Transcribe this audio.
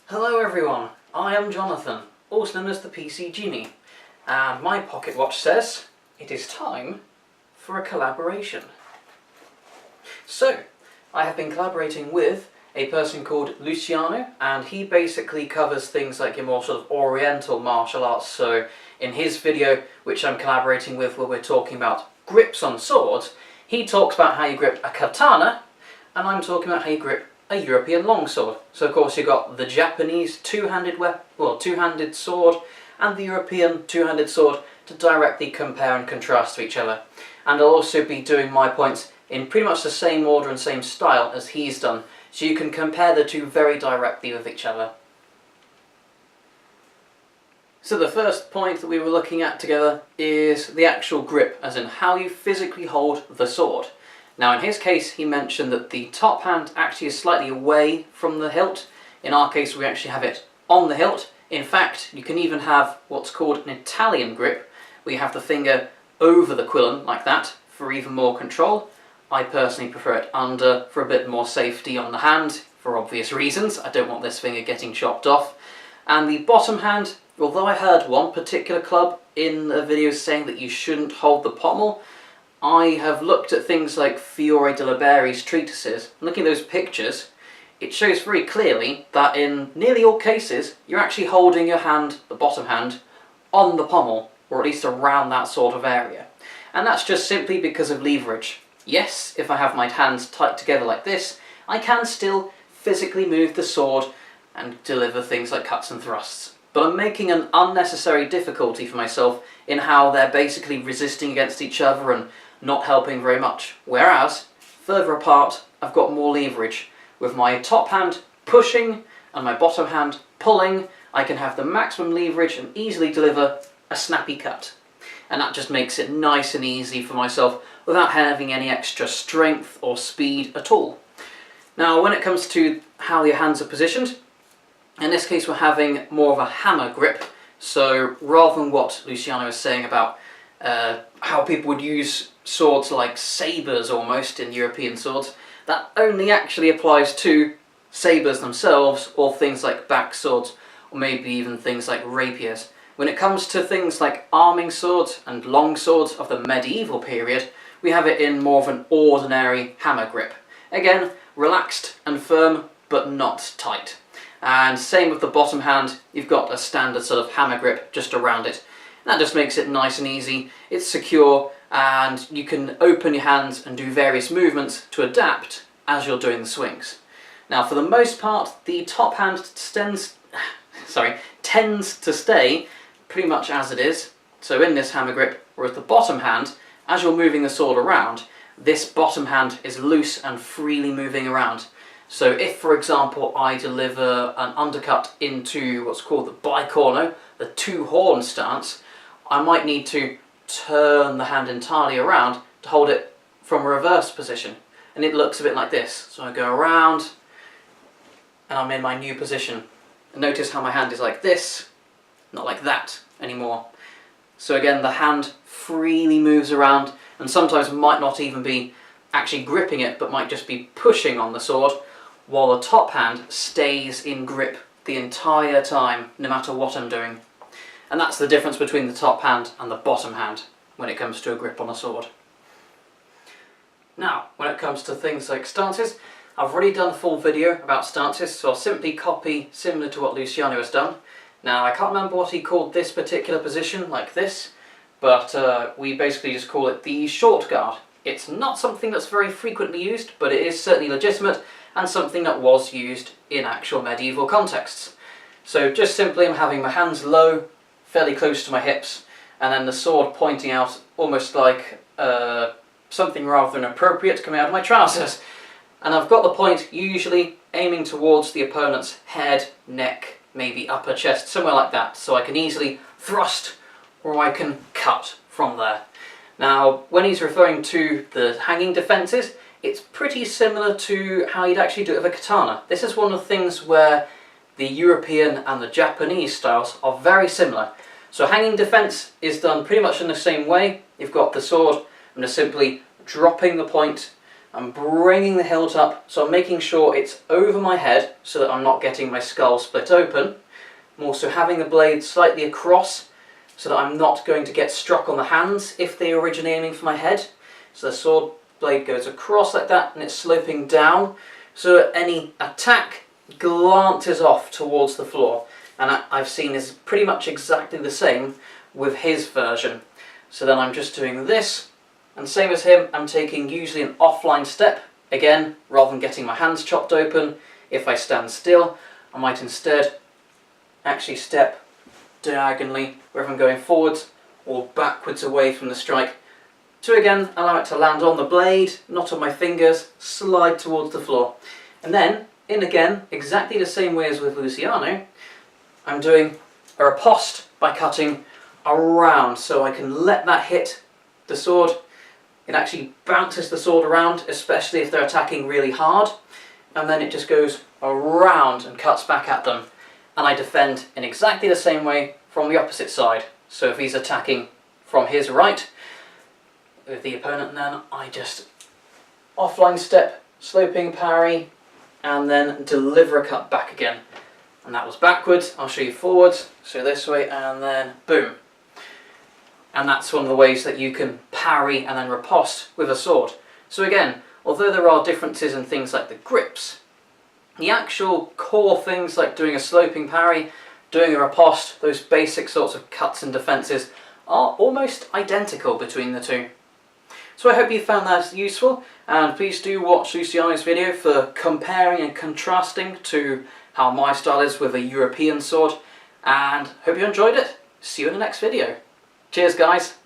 Hello everyone, I am Jonathan, also known as the Pc Genie, and my pocket watch says it is time for a collaboration. So, I have been collaborating with a person called Luciano, and he basically covers things like your more sort of oriental martial arts. So in his video, which I'm collaborating with, where we're talking about grips on swords, he talks about how you grip a katana, and I'm talking about how you grip a European longsword. So of course you've got the Japanese two-handed sword and the European two-handed sword to directly compare and contrast to each other. And I'll also be doing my points in pretty much the same order and same style as he's done, so you can compare the two very directly with each other. So the first point that we were looking at together is the actual grip, as in how you physically hold the sword. Now in his case he mentioned that the top hand actually is slightly away from the hilt. In our case we actually have it on the hilt. In fact, you can even have what's called an Italian grip, where you have the finger over the quillen like that for even more control. I personally prefer it under for a bit more safety on the hand, for obvious reasons. I don't want this finger getting chopped off. And the bottom hand, although I heard one particular club in a video saying that you shouldn't hold the pommel, I have looked at things like Fiore de la Berry's treatises, and looking at those pictures, it shows very clearly that in nearly all cases you're actually holding your hand, the bottom hand, on the pommel, or at least around that sort of area. And that's just simply because of leverage. Yes, if I have my hands tight together like this, I can still physically move the sword and deliver things like cuts and thrusts. But I'm making an unnecessary difficulty for myself in how they're basically resisting against each other and not helping very much. Whereas, further apart, I've got more leverage. With my top hand pushing and my bottom hand pulling, I can have the maximum leverage and easily deliver a snappy cut. And that just makes it nice and easy for myself without having any extra strength or speed at all. Now, when it comes to how your hands are positioned, in this case we're having more of a hammer grip. So rather than what Luciano was saying about how people would use swords like sabres almost in European swords, that only actually applies to sabres themselves, or things like back swords, or maybe even things like rapiers. When it comes to things like arming swords and long swords of the medieval period, we have it in more of an ordinary hammer grip. Again, relaxed and firm, but not tight. And same with the bottom hand, you've got a standard sort of hammer grip just around it. That just makes it nice and easy, it's secure, and you can open your hands and do various movements to adapt as you're doing the swings. Now for the most part, the top hand tends to stay pretty much as it is, so in this hammer grip, whereas the bottom hand, as you're moving the sword around, this bottom hand is loose and freely moving around. So if, for example, I deliver an undercut into what's called the bicorno, the two-horn stance, I might need to turn the hand entirely around to hold it from a reverse position. And it looks a bit like this. So I go around, and I'm in my new position. And notice how my hand is like this, not like that anymore. So again, the hand freely moves around, and sometimes might not even be actually gripping it, but might just be pushing on the sword, while the top hand stays in grip the entire time, no matter what I'm doing. And that's the difference between the top hand and the bottom hand when it comes to a grip on a sword. Now, when it comes to things like stances, I've already done a full video about stances, so I'll simply copy similar to what Luciano has done. Now, I can't remember what he called this particular position, like this, but we basically just call it the short guard. It's not something that's very frequently used, but it is certainly legitimate, and something that was used in actual medieval contexts. So just simply I'm having my hands low, fairly close to my hips, and then the sword pointing out almost like something rather inappropriate coming out of my trousers. And I've got the point usually aiming towards the opponent's head, neck, maybe upper chest, somewhere like that, so I can easily thrust or I can cut from there. Now, when he's referring to the hanging defences, it's pretty similar to how you'd actually do it with a katana. This is one of the things where the European and the Japanese styles are very similar. So hanging defence is done pretty much in the same way. You've got the sword, I'm just simply dropping the point, I'm bringing the hilt up, so I'm making sure it's over my head so that I'm not getting my skull split open. I'm also having the blade slightly across so that I'm not going to get struck on the hands if they're originally aiming for my head. So the sword blade goes across like that and it's sloping down so that any attack glances off towards the floor. And I've seen is pretty much exactly the same with his version. So then I'm just doing this, and same as him, I'm taking usually an offline step. Again, rather than getting my hands chopped open, if I stand still, I might instead actually step diagonally, whether I'm going forwards or backwards away from the strike, to again allow it to land on the blade, not on my fingers, slide towards the floor. And then, in again, exactly the same way as with Luciano, I'm doing a riposte by cutting around, so I can let that hit the sword. It actually bounces the sword around, especially if they're attacking really hard, and then it just goes around and cuts back at them. And I defend in exactly the same way from the opposite side. So if he's attacking from his right with the opponent, then I just offline step, sloping parry, and then deliver a cut back again. And that was backwards. I'll show you forwards, so this way, and then boom. And that's one of the ways that you can parry and then riposte with a sword. So again, although there are differences in things like the grips, the actual core things like doing a sloping parry, doing a riposte, those basic sorts of cuts and defences are almost identical between the two. So I hope you found that useful, and please do watch Luciano's video for comparing and contrasting to how my style is with a European sword, and hope you enjoyed it. See you in the next video. Cheers guys!